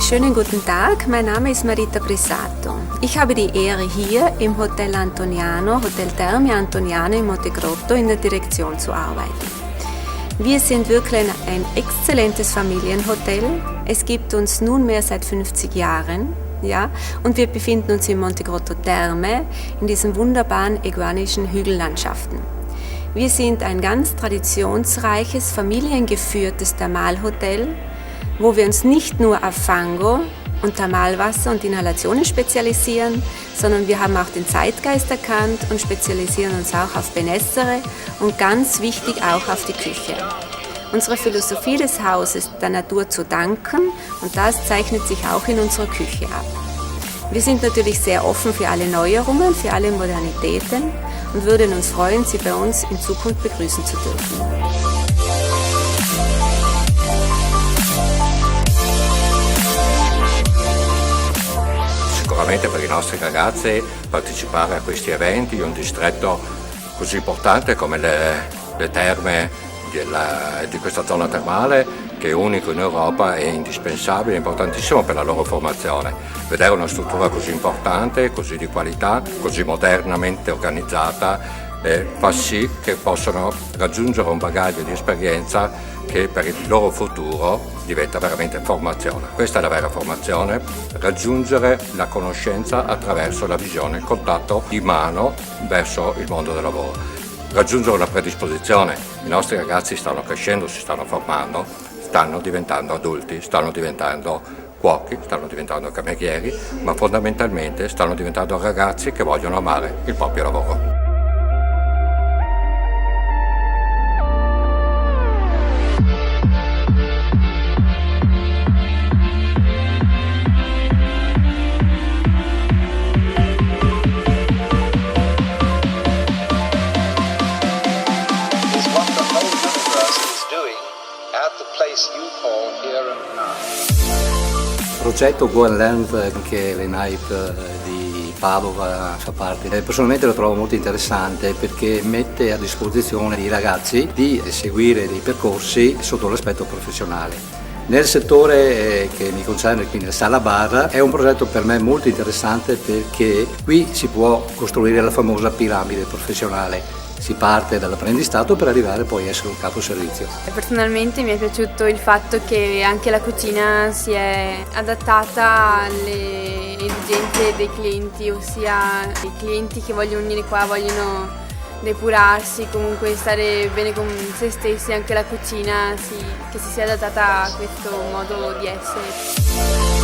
schönen guten Tag, mein Name ist Marita Brissato. Ich habe die Ehre, hier im Hotel Antoniano, Hotel Terme Antoniano in Montegrotto in der Direktion zu arbeiten. Wir sind wirklich ein exzellentes Familienhotel. Es gibt uns nunmehr seit 50 Jahren. Ja, und wir befinden uns in Montegrotto Terme, in diesen wunderbaren iguanischen Hügellandschaften. Wir sind ein ganz traditionsreiches, familiengeführtes Thermalhotel, wo wir uns nicht nur auf Fango und Thermalwasser und Inhalationen spezialisieren, sondern wir haben auch den Zeitgeist erkannt und spezialisieren uns auch auf Benessere und ganz wichtig auch auf die Küche. Unsere Philosophie des Hauses, der Natur zu danken, und das zeichnet sich auch in unserer Küche ab. Wir sind natürlich sehr offen für alle Neuerungen, für alle Modernitäten und würden uns freuen, Sie bei uns in Zukunft begrüßen zu dürfen. Sicuramente per i nostri ragazzi partecipare a questi eventi in un distretto così importante come le terme di questa zona termale, che è unico in Europa, è indispensabile, è importantissimo per la loro formazione. Vedere una struttura così importante, così di qualità, così modernamente organizzata fa sì che possano raggiungere un bagaglio di esperienza che per il loro futuro diventa veramente formazione. Questa è la vera formazione, raggiungere la conoscenza attraverso la visione, il contatto di mano verso il mondo del lavoro. Raggiungere una predisposizione. I nostri ragazzi stanno crescendo, si stanno formando, stanno diventando adulti, stanno diventando cuochi, stanno diventando camerieri, ma fondamentalmente stanno diventando ragazzi che vogliono amare il proprio lavoro. Il progetto Go and Learn, anche l'ENAIP di Padova fa parte, personalmente lo trovo molto interessante perché mette a disposizione i ragazzi di seguire dei percorsi sotto l'aspetto professionale. Nel settore che mi concerne, quindi la sala bar, è un progetto per me molto interessante perché qui si può costruire la famosa piramide professionale. Si parte dall'apprendistato per arrivare poi a essere un capo servizio. Personalmente mi è piaciuto il fatto che anche la cucina si è adattata alle esigenze dei clienti, ossia i clienti che vogliono venire qua, vogliono depurarsi, comunque stare bene con se stessi, anche la cucina che si sia adattata a questo modo di essere.